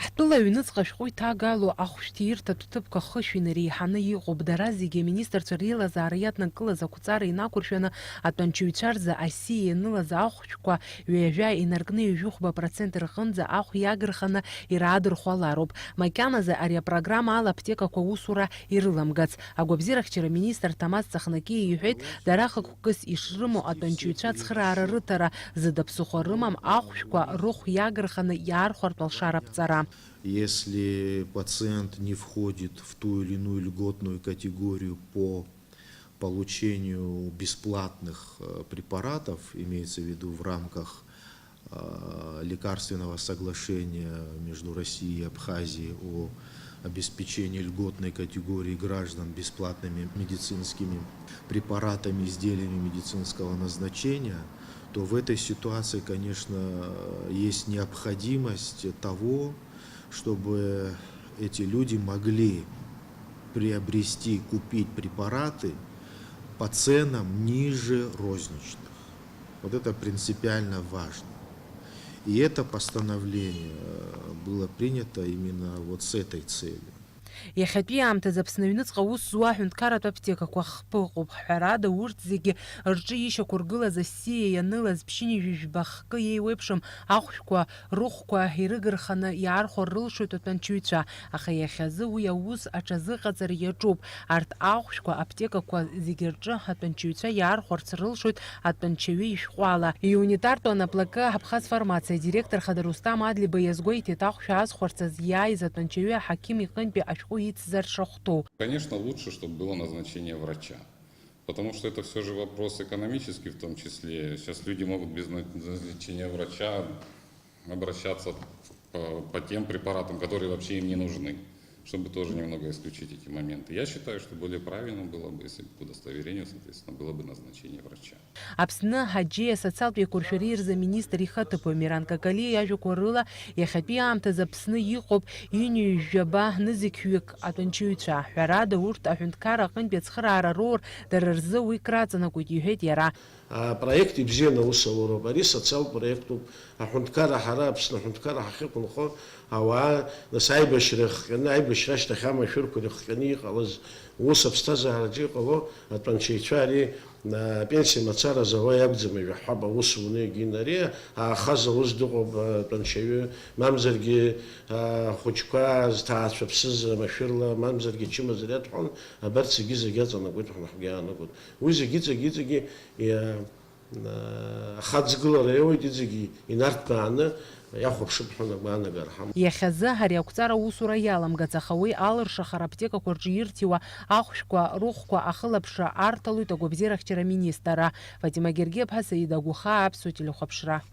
Ҳтәыла аҩныҵҟа ашәҟәы иҭагало ахәшәтәирҭатә ҭыԥқәа хышәины иреиҳаны иҟоуп. Дара зегьы аминистрцәа реилазаара иаднакылаз ақәҵара инақәыршәаны атәанчаҩцәа рзы асиа ианылаз ахәшәқәа ҩажәа инаркны ҩажәихәба процент рҟынӡа ахә иагырханы ираадырхәалароуп. Макьаназы ари апрограмма ала аԥҭекақәа аусура ирыламгац. Агәабзиарахьчара министр Ҭамаз Ҵахнакиа иҳәеит, дара хықәкыс ишрымоу атәанчаҩцәа ацхыраара рыҭара, зыда ԥсыхәа рымам ахәшәқәа рыхә иагырханы иаархәартә алшара ԥҵара. Если пациент не входит в ту или иную льготную категорию по получению бесплатных препаратов, имеется в виду в рамках лекарственного соглашения между Россией и Абхазией о обеспечении льготной категории граждан бесплатными медицинскими препаратами, изделиями медицинского назначения, то в этой ситуации, конечно, есть необходимость того, чтобы эти люди могли приобрести, купить препараты по ценам ниже розничных. Вот это принципиально важно. И это постановление было принято именно вот с этой целью. Иахьатәи аамҭазы Аԥсны аҩныҵҟа аус зуа аҳәынҭқарратә аԥҭекақәа хԥыҟоуп. Ҳәарада, урҭ зегьы рҿы ишьақәыргылаз асиа ианылаз ԥшьыни жәыжәба хкы еиуеиԥшым ахәшәқәа рыхәқәа ирыгырханы иаархәар рылшоит атәанчаҩцәа. Аха иахьазы уи аус аҽазыҟаҵара иаҿуп. Арҭ ахәшәқәа аԥҭекақәа зегьы рҿы атәанчаҩцәа иаархәарц рылшоит атәанчаҩы ишәҟәала. Иунитарту анаплакы Абхаз фармациа директор Хада Рустам Адлиба иазгәеиҭеит, ахәшәа азхәарцаз иааиз атәанчаҩы аҳақьым иҟынтәи Конечно, лучше, чтобы было назначение врача, потому что это все же вопрос экономический в том числе. Сейчас люди могут без назначения врача обращаться по тем препаратам, которые вообще им не нужны, чтобы тоже немного исключить эти моменты. Я считаю, что более правильно было бы, если бы по удостоверению, соответственно, было бы назначение врача. Аԥсны Ҳаџьиа асоциалтә еиқәыршәареи рзы-министр ихаҭыԥуаҩ Миран Какалиа иажәақәа рыла, иахьатәи аамҭазы Аԥсны иҟоуп иҩынҩажәаба нызқьҩык атәанчаҩцәа. Ҳәарада, урҭ аҳәынҭқарра аҟынтәи ацхыраара роур, дара рзы уи краҵанакуеит, иҳәеит иара. Проект ибзианы аус ауроуп. Ари социалтә проектуп. Аҳәынҭқарра ҳара Аԥсны аҳәынҭқарра ҳахьыҟоу ауаа нас аибашьра ихҟьаны, аибашьра ашьҭахь амашәырқәа ирыхҟьаны иҟалаз ус аԥсҭазаараҿы иҟало атәанчаҩцәа ари апенсиа мацара зауа иакәӡам ижәаҳәап аус уны егьин. Ари аахаз аус дыҟоуп атәанчаҩы, мамзаргьы хәыҷқәа зҭаацәаԥсыз машәырла, мамзаргьы чымазара иаҭәҳәон, абарҭ зегьы аҵанакуеит ҳәа ҳгәы иаанагоит. Уи зегьы ахаҵгылара иоуит, зегьы инарҭбааны иахәаԥшып ҳәа агәаанагара ҳамоуп. Иахьазы ари ақәҵара аусура иаламгац, аха уи алыршахара аԥҭекақәа рҿы ирҭиуа ахәшәқәа рыхәқәа ахылаԥшра арҭалоит агәабзиарахьчара аминистрра. Фатима Гергиаԥҳа, Саида Агәыхаа, Аԥсуа телехәаԥшра.